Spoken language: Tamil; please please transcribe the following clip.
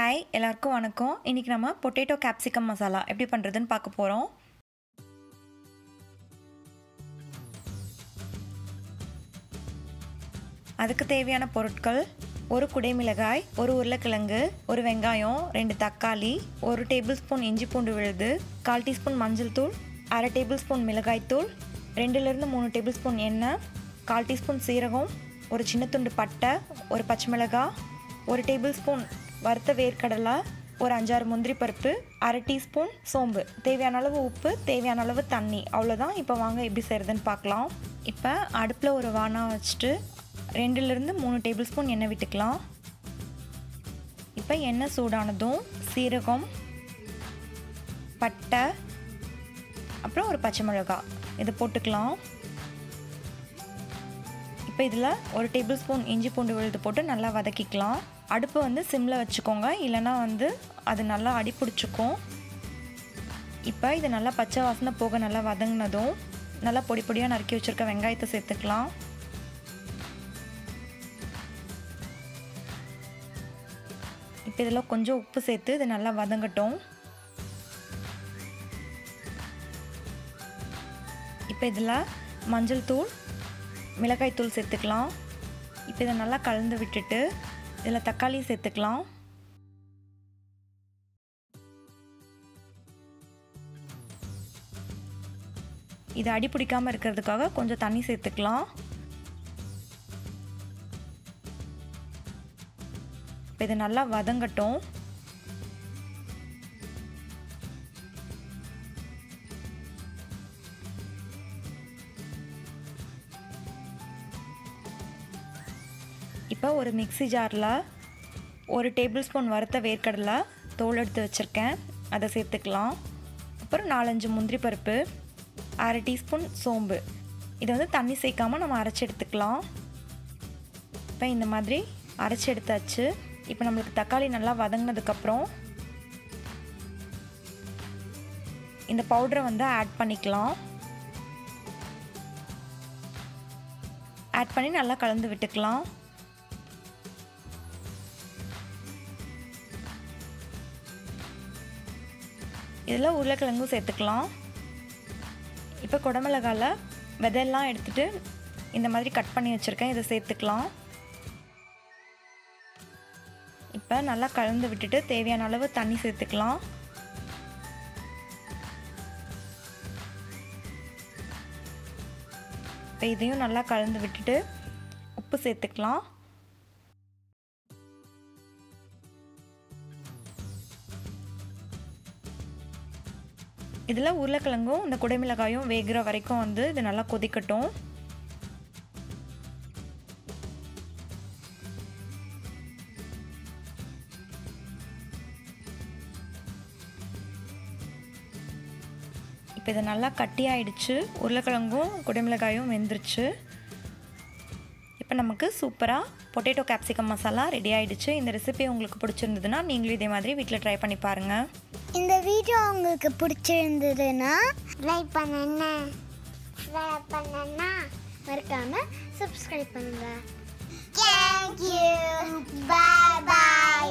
ஹாய் எல்லாருக்கும் வணக்கம். இன்றைக்கி நம்ம பொட்டேட்டோ கேப்சிகம் மசாலா எப்படி பண்ணுறதுன்னு பார்க்க போகிறோம். அதுக்கு தேவையான பொருட்கள்: ஒரு குடை மிளகாய், ஒரு உருளைக்கிழங்கு, ஒரு வெங்காயம், 2 தக்காளி, 1 டேபிள் ஸ்பூன் இஞ்சி பூண்டு விழுது, 1/4 டீஸ்பூன் மஞ்சள் தூள், 1/2 டேபிள் ஸ்பூன் மிளகாய் தூள், 2லிருந்து 3 டேபிள் ஸ்பூன் எண்ணெய், 1/4 டீஸ்பூன் சீரகம், ஒரு சின்ன துண்டு பட்டை, ஒரு பச்சை மிளகாய், 1 டேபிள் ஸ்பூன் வறுத்த வேர்க்கடலை, ஒரு 5-6 முந்திரி பருப்பு, 1/2 டீஸ்பூன் சோம்பு, தேவையான அளவு உப்பு, தேவையான அளவு தண்ணி. அவ்வளோதான். இப்போ வாங்க எப்படி செய்கிறதுன்னு பார்க்கலாம். இப்போ அடுப்பில் ஒரு வானம் வச்சுட்டு 2லிருந்து 3 டேபிள் ஸ்பூன் எண்ணெய் விட்டுக்கலாம். இப்போ எண்ணெய் சூடானதும் சீரகம், பட்டை, அப்புறம் ஒரு பச்சை மிளகாய் இதை போட்டுக்கலாம். இப்போ இதில் 1 டேபிள் ஸ்பூன் இஞ்சி பூண்டு விழுது போட்டு நல்லா வதக்கிக்கலாம். அடுப்பு வந்து சிம்மில் வச்சுக்கோங்க, இல்லைனா வந்து அது நல்லா அடி பிடிச்சிக்கும். இப்போ இது நல்லா பச்சை வாசனை போக நல்லா வதங்கினதும் நல்லா பொடி பொடியாக நறுக்கி வச்சுருக்க வெங்காயத்தை சேர்த்துக்கலாம். இப்போ இதில் கொஞ்சம் உப்பு சேர்த்து இது நல்லா வதங்கட்டும். இப்போ இதில் மஞ்சள் தூள், மிளகாய் தூள் சேர்த்துக்கலாம். இப்போ இதை நல்லா கலந்து விட்டுட்டு இதில் தக்காளி சேர்த்துக்கலாம். இது அடி பிடிக்காமல் இருக்கிறதுக்காக கொஞ்சம் தண்ணி சேர்த்துக்கலாம். இப்போ இது நல்லா வதங்கட்டும். இப்போ ஒரு மிக்ஸி ஜாரில் 1 டேபிள் ஸ்பூன் வறுத்த வேர்க்கடலை தோல் எடுத்து வச்சுருக்கேன், அதை சேர்த்துக்கலாம். அப்புறம் 4-5 முந்திரி பருப்பு, 1/2 டீஸ்பூன் சோம்பு. இதை வந்து தண்ணி சேர்க்காமல் நம்ம அரைச்சி எடுத்துக்கலாம். இப்போ இந்த மாதிரி அரைச்சி எடுத்தாச்சு. இப்போ நம்மளுக்கு தக்காளி நல்லா வதங்கினதுக்கப்புறம் இந்த பவுடரை வந்து ஆட் பண்ணிக்கலாம். ஆட் பண்ணி நல்லா கலந்து விட்டுக்கலாம். இதில் உருளைக்கிழங்கும் சேர்த்துக்கலாம். இப்போ குடமிளகாயில் விதையெல்லாம் எடுத்துகிட்டு இந்த மாதிரி கட் பண்ணி வச்சுருக்கேன், இதை சேர்த்துக்கலாம். இப்போ நல்லா கலந்து விட்டுட்டு தேவையான அளவு தண்ணி சேர்த்துக்கலாம். இப்போ இதையும் நல்லா கலந்து விட்டுட்டு உப்பு சேர்த்துக்கலாம். இதில் உருளைக்கிழங்கும் இந்த குடைமிளகாயும் வேகிற வரைக்கும் வந்து இது நல்லா கொதிக்கட்டும். இப்போ இது நல்லா கட்டியாயிடுச்சு. உருளைக்கிழங்கும் குடைமிளகாயும் வெந்துருச்சு. இப்போ நமக்கு சூப்பராக பொட்டேட்டோ கேப்சிகம் மசாலா ரெடி ஆகிடுச்சு. இந்த ரெசிபி உங்களுக்கு பிடிச்சிருந்ததுன்னா நீங்களும் இதே மாதிரி வீட்டில் ட்ரை பண்ணி பாருங்கள். இந்த வீடியோ உங்களுக்கு பிடிச்சிருந்ததுன்னா லைக் பண்ணுங்க, மறக்காம சப்ஸ்கிரைப் பண்ணுங்க. Thank you. Bye bye.